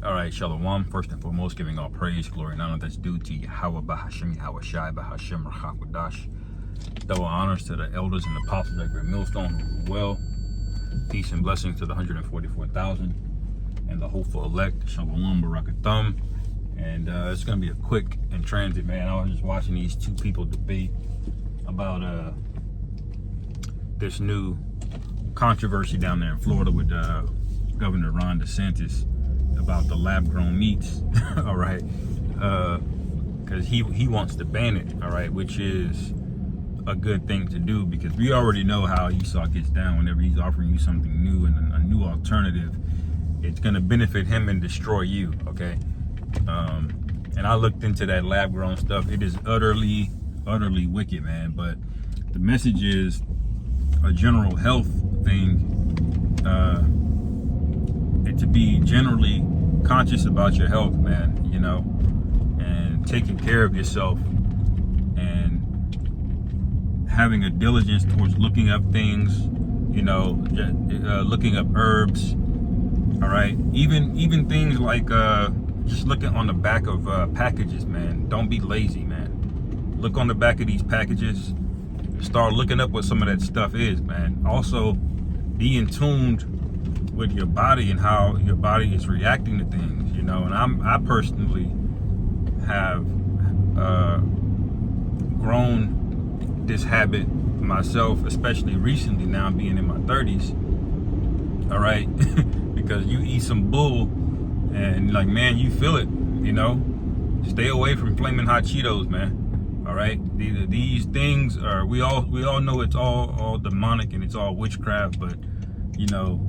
All right, Shalom. First and foremost, giving all praise, glory, and honor that's due to Yahweh Bahashim, Yahweh Shai Bahashim, Rachakwadash. Double honors to the elders and apostles at Great Millstone who rule well. Peace and blessings to the 144,000 and the hopeful elect. Shalom Barakathum. And it's going to be a quick and transit, man. I was just watching these two people debate about this new controversy down there in Florida with Governor Ron DeSantis about the lab-grown meats. All right, because he wants to ban it. All right, which is a good thing to do, because we already know how Esau gets down whenever he's offering you something new and a new alternative. It's going to benefit him and destroy you. Okay. And I looked into that lab-grown stuff. It is utterly wicked, man. But the message is a general health thing. To be generally conscious about your health, man, you know, and taking care of yourself and having a diligence towards looking up things, you know, looking up herbs. All right, even things like just looking on the back of packages, man. Don't be lazy, man. Look on the back of these packages. Start looking up what some of that stuff is, man. Also, be in tune with your body and how your body is reacting to things, you know. And I personally have grown this habit myself, especially recently, now being in my 30s. All right, because you eat some bull and, like, man, you feel it, you know. Stay away from flaming hot Cheetos, man. All right, these things are, we all know it's all demonic and it's all witchcraft, but you know,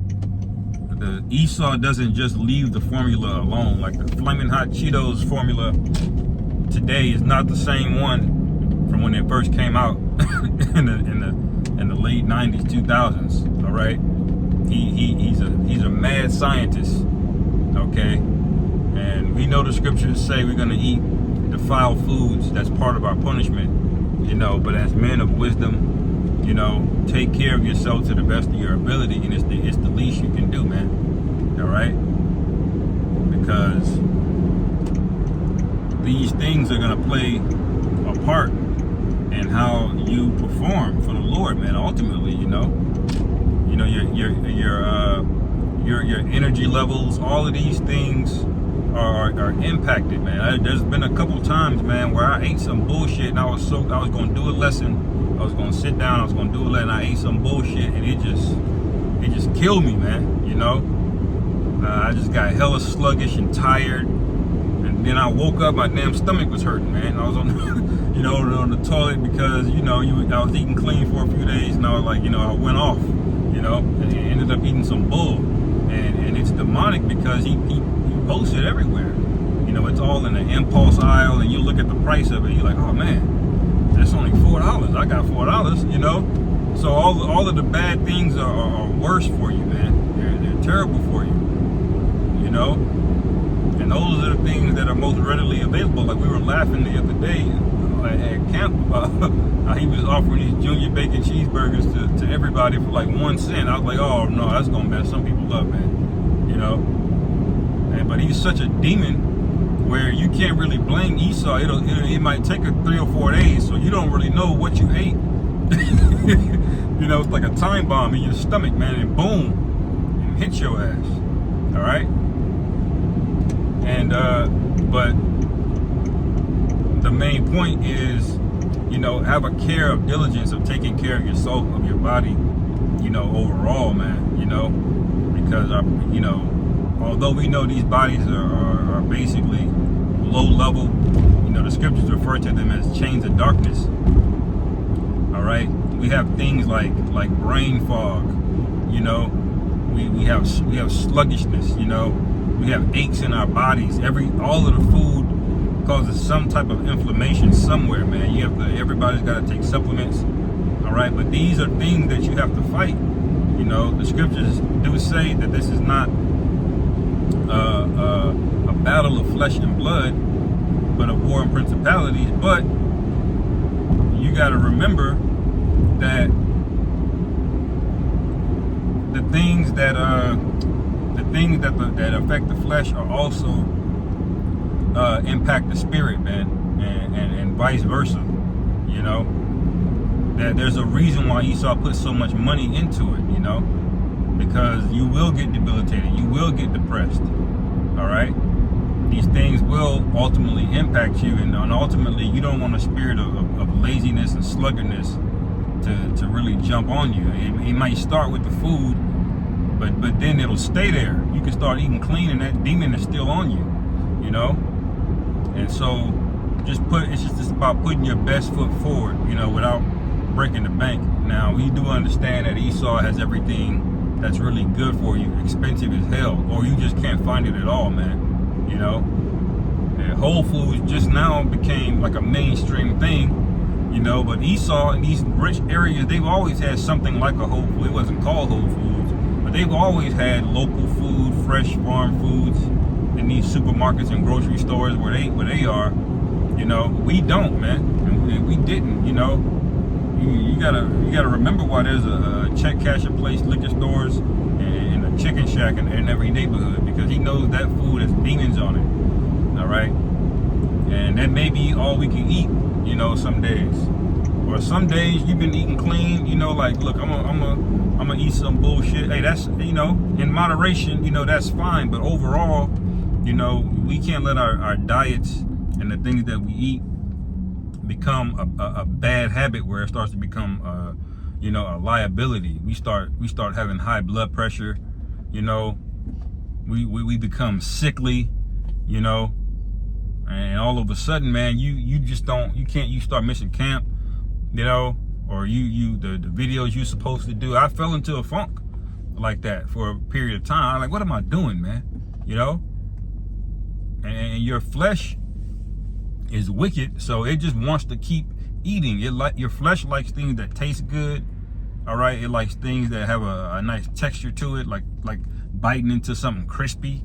the Esau doesn't just leave the formula alone. Like the flaming hot Cheetos formula today is not the same one from when it first came out in the late 90s, 2000s. All right, he's a mad scientist. Okay, and we know the scriptures say we're gonna eat defiled foods. That's part of our punishment, you know. But as men of wisdom, you know, take care of yourself to the best of your ability, and it's the least you can do, man. All right, because these things are gonna play a part in how you perform for the Lord, man. Ultimately, you know, your energy levels, all of these things are impacted, man. There's been a couple times, man, where I ate some bullshit and I was going to do a lesson. I was going to sit down, I was going to do a lesson, I ate some bullshit and it just killed me, man, you know. I just got hella sluggish and tired, and then I woke up, my damn stomach was hurting, man. I was on you know, on the toilet because, you know, I was eating clean for a few days, and I was like, you know, I went off, you know, and ended up eating some bull. And it's demonic because he posts it everywhere. You know, it's all in the impulse aisle, and you look at the price of it, you're like, oh man, that's only $4. I got $4, you know. So all of the bad things are worse for you, man. They're terrible for you, you know. And those are the things that are most readily available. Like we were laughing the other day at camp about how he was offering these junior bacon cheeseburgers to everybody for like 1 cent. I was like, oh no, that's gonna mess some people up, man. You know. But he's such a demon where you can't really blame Esau. It might take 3 or 4 days, so you don't really know what you ate. You know, it's like a time bomb in your stomach, man, and boom, and hit your ass. All right. And but the main point is, you know, have a care of diligence of taking care of yourself, of your body, you know, overall, man. You know, because you know, although we know these bodies are basically low level, you know, the scriptures refer to them as chains of darkness. All right, we have things like brain fog, you know, we have sluggishness, you know, we have aches in our bodies. All of the food causes some type of inflammation somewhere, man. Everybody's got to take supplements. All right, but these are things that you have to fight. You know, the scriptures do say that this is not a battle of flesh and blood, but a war of principalities. But you got to remember that the things that the things that affect the flesh are also impact the spirit, man, and vice versa. You know, that there's a reason why Esau put so much money into it. You know, because you will get debilitated, you will get depressed. All right, these things will ultimately impact you, and ultimately you don't want a spirit of laziness and sluggardness to really jump on you. It might start with the food, but then it'll stay there. You can start eating clean, and that demon is still on you. You know, and so it's just about putting your best foot forward. You know, without breaking the bank. Now we do understand that Esau has everything that's really good for you, expensive as hell, or you just can't find it at all, man. You know, and Whole Foods just now became like a mainstream thing, you know, but Esau in these rich areas, they've always had something like a Whole Foods. It wasn't called Whole Foods, but they've always had local food, fresh farm foods in these supermarkets and grocery stores where they are. You know, we don't, man, and we didn't. You know, you gotta remember why there's a check casher place, liquor stores, and a chicken shack in every neighborhood, because he knows that food has demons on it. All right, and that may be all we can eat. You know, some days, or some days you've been eating clean. You know, like, look, I'm gonna eat some bullshit. Hey, that's, you know, in moderation. You know, that's fine. But overall, you know, we can't let our diets and the things that we eat become a bad habit where it starts to become you know, a liability. We start having high blood pressure. You know, we become sickly. You know, and all of a sudden, man, you start missing camp. You know, or the videos you're supposed to do. I fell into a funk like that for a period of time. I'm like, what am I doing, man? You know, and your flesh is wicked, so it just wants to keep eating. Your flesh likes things that taste good. All right, it likes things that have a nice texture to it, like biting into something crispy.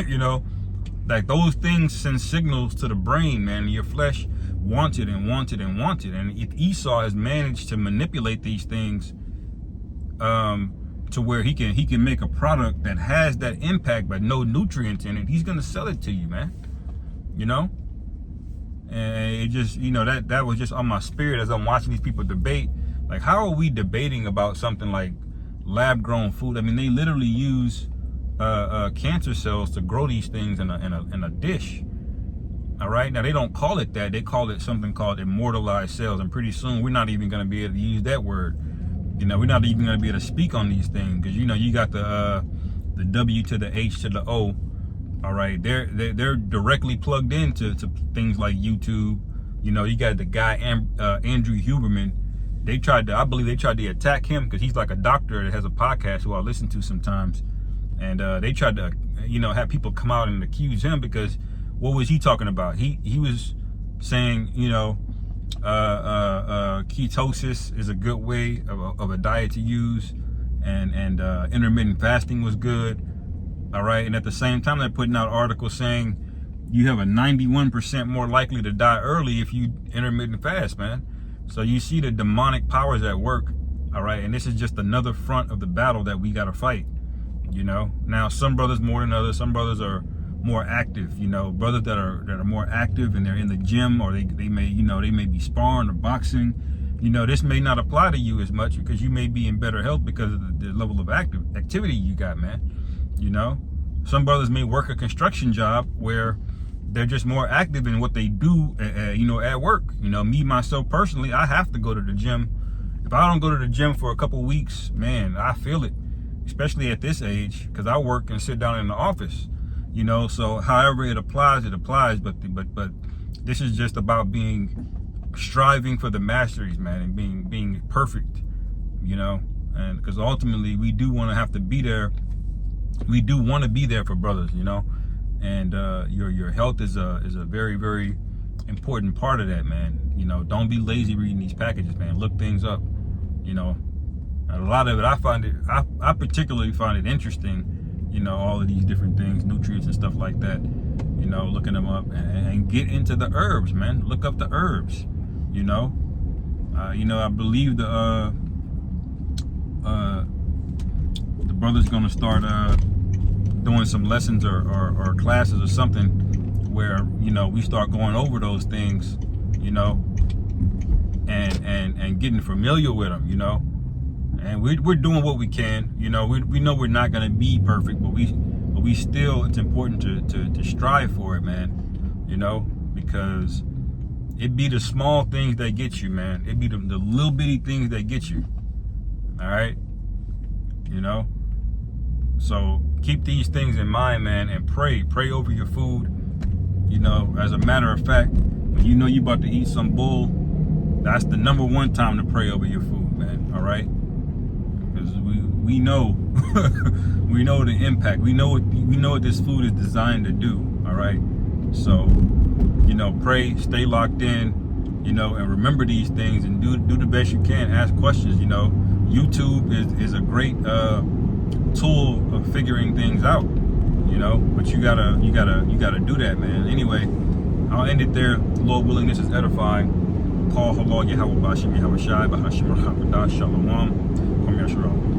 You know, like those things send signals to the brain, man. Your flesh wants it and wants it and wants it. And if Esau has managed to manipulate these things to where he can make a product that has that impact but no nutrients in it, he's gonna sell it to you, man. You know. And it just, you know, that was just on my spirit as I'm watching these people debate. Like, how are we debating about something like lab-grown food? I mean, they literally use cancer cells to grow these things in a dish. All right, now they don't call it that. They call it something called immortalized cells. And pretty soon we're not even going to be able to use that word. You know, we're not even going to be able to speak on these things, because, you know, you got the W to the H to the O. All right, they're directly plugged into things like YouTube. You know, you got the guy Andrew Huberman. I believe they tried to attack him because he's like a doctor that has a podcast who I listen to sometimes, and they tried to, you know, have people come out and accuse him because what was he talking about? He was saying, you know, ketosis is a good way of a diet to use, and intermittent fasting was good. All right, and at the same time, they're putting out articles saying you have a 91% more likely to die early if you intermittent fast, man. So you see the demonic powers at work. All right, and this is just another front of the battle that we got to fight. You know, now some brothers more than others. Some brothers are more active. You know, brothers that are more active and they're in the gym, or they may be sparring or boxing. You know, this may not apply to you as much because you may be in better health because of the level of activity you got, man. You know, some brothers may work a construction job where they're just more active in what they do, you know, at work. You know, me, myself, personally, I have to go to the gym. If I don't go to the gym for a couple weeks, man, I feel it, especially at this age, because I work and sit down in the office, you know. So however it applies, but this is just about striving for the masteries, man, and being perfect, you know, and because ultimately we do want to have to be there. We do want to be there for brothers, you know, and your health is a very, very important part of that, man. You know, don't be lazy reading these packages, man. Look things up, you know. And a lot of it, I particularly find it interesting, you know, all of these different things, nutrients and stuff like that, you know, looking them up and get into the herbs, man. Look up the herbs, you know. I believe the brother's gonna start doing some lessons or classes or something where, you know, we start going over those things, you know, and getting familiar with them, you know. And we're doing what we can, you know. We know we're not going to be perfect, but we still, it's important to strive for it, man, you know, because it be the small things that get you, man. It be the little bitty things that get you. All right, you know. So keep these things in mind, man, and pray over your food. You know, as a matter of fact, when you know you about to eat some bull, that's the number one time to pray over your food, man. All right, because we know we know the impact. We know what this food is designed to do. All right, so, you know, pray, stay locked in, you know, and remember these things and do the best you can. Ask questions. You know, YouTube is a great tool of figuring things out, you know, but you gotta do that, man. Anyway, I'll end it there. Lord willing, this is edifying. Call halal Yahweh Bashim Yahweh Shai Bahashim Rahmadah Shalom. Kom Yashua.